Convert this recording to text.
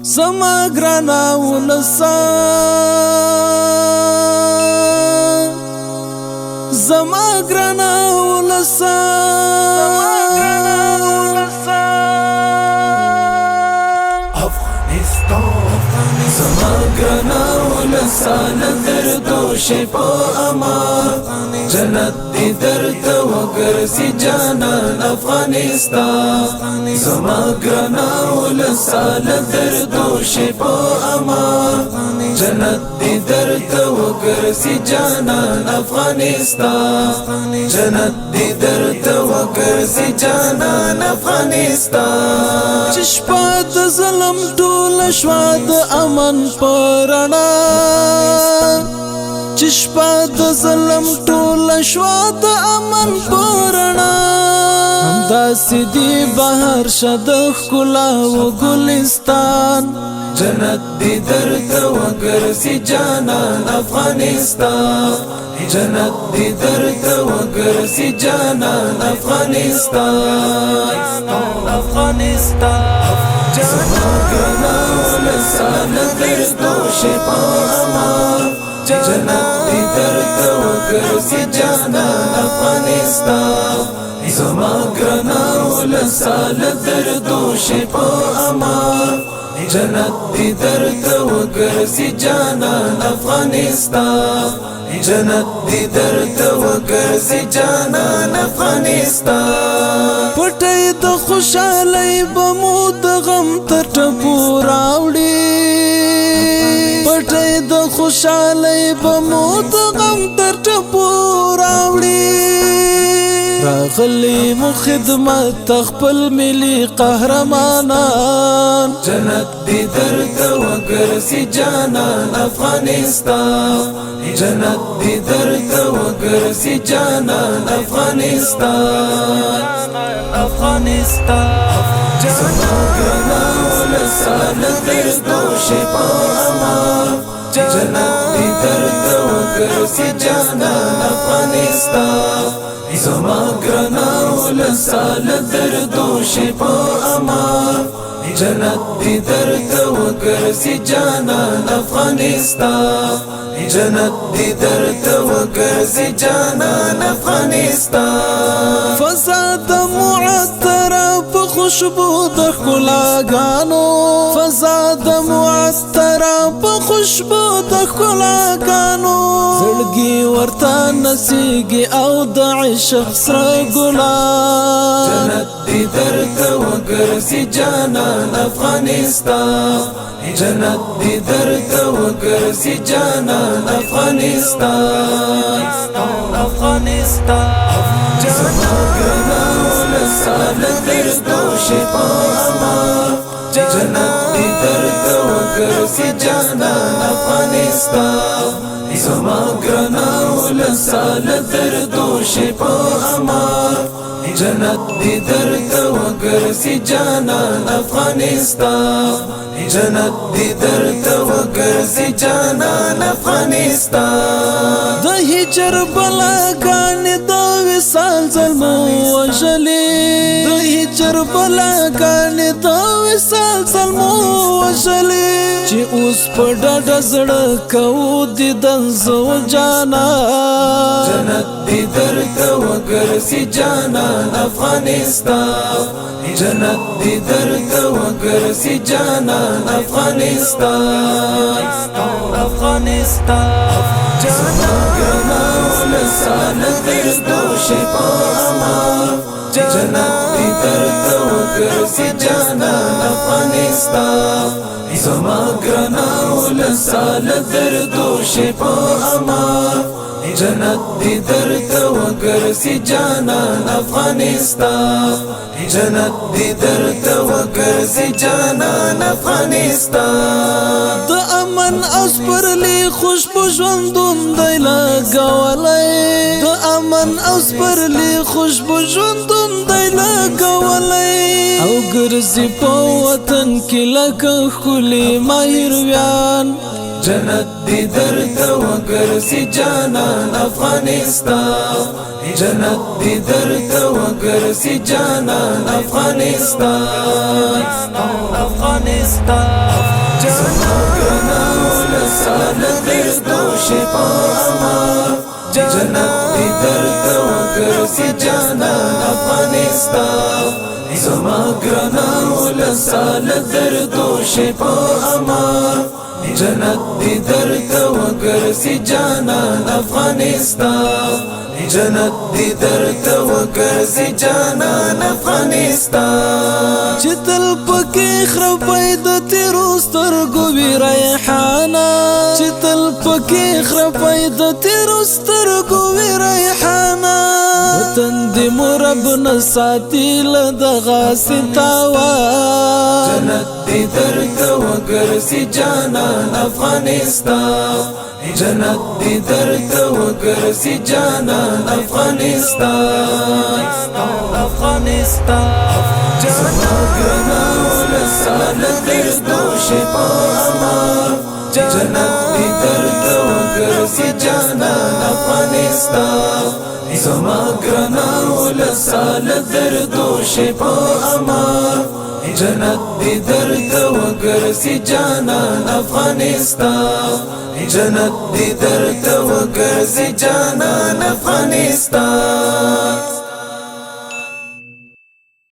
زما ګرانا ولسا زما ګرانا ولسا زما ګرانا ولسا دردو شفا امان جنت دی درته وګرځي جانان افغانستان زما ګرانا ولسا دردو شفا امان جنت دی درته وګرځي جانان افغانستان جنت دی درته وګرځي جانان افغانستان چشپا د ظلم ټول شوا د امن پرانا چشپا د ظلم ټول شوا د امن پرانا همدا سیدی بهر شد ښکلا و ګلستان جنت دی درته وګرځي جانان افغانستان جنت دی درته وګرځي جانان افغانستان زما ګرانا ولسا دردو شفا امان جنت دی درته وګرځي جانان افغانستان زما ګرانا ولسا دردو شفا امان جنت دی درته وګرځي جانان افغانستان جنت دی درته وګرځي جانان افغانستان پټي د خوشالۍ بمو د غم تر ټپو راوړي پټي د خوشالۍ بمو د غم تر ټپو راوړي راغلی مو خدمت خپل ملي قهرمانان جنت دی درته وګرځي جانان افغانستان جنت دی درته وګرځي جانان افغانستان زما ګرانا ولسا دردو شفا امان جنت دی درته وګرځي جانان افغانستان زما ګرانا ولسا دردو شفا امان جنت دی درته وګرځي جانان افغانستان جنت دی درته وګرځي جانان افغانستان فزاد معطر په خوشبو د ښکلاګانو فزاد معطر په خوشبو د ښکلاګانو زړګي ورته نسیږي او د عشق سره ګلان جنت دی درته وګرځي جانان افغانستان جنت دی درته وګرځي جانان افغانستان زما ګرانا ولسا دردو شفا امان جنت دی درته وګرځي جانان افغانستان زما ګرانا ولسا دردو شفا امان جنت دی درته وګرځي جانان افغانستان جنت دی درته وګرځي جانان افغانستان د هجر بلاګانې د وصال ظلمو وژلې د هجر بلاګانې د وصال ظلمو وژلې چې اوس په ډډه زړه کوو دیدن زو جانان جنت دی درته وګرځي جانان افغانستان جنت دی درته وګرځي جانان افغانستان زما ګرانا ولسا دردو شفا امان جنت دی درته وګرځي جانان افغانستان زما ګرانا ولسا دردو شفا امان جنت دی درته وګرځي جانان افغانستان جنت دی درته وګرځي جانان افغانستان د امن اسپرلی خوشبو ژوندون دی لګولی د امن اسپرلی خوشبو ژوندون دی لګولی او ګرځي په وطن کې لکه ښکلي ماهرویان جنت دی درته وګرځي جانان افغانستان جنت دی درته وګرځي جانان افغانستان زما ګرانه ولسانه فردوس په امان جنت دی درته وګرځي جانان افغانستان زما ګرانه ولسانه فردوس په امان جنت دی درته وګرځي جانان افغانستان جنت دی درته وګرځي جانان افغانستان چې تل پکې خرپای د تیرو سترګو وی ریحانه چې تل پکې خرپای د تیرو سترګو وی ریحانه وطن دې مرب نساتی له دغه ستاوا جنت دی درته وګرځي جانان افغانستان جنت دی درته وګرځي جانان افغانستان زما ګرانه ولسانه فردوس په امان جنت دی درته وګرځي جانان افغانستان زما ګرانه ولسانه فردوس په امان جنت دی درته وګرځي جانان افغانستان جنت دی درته وګرځي جانان افغانستان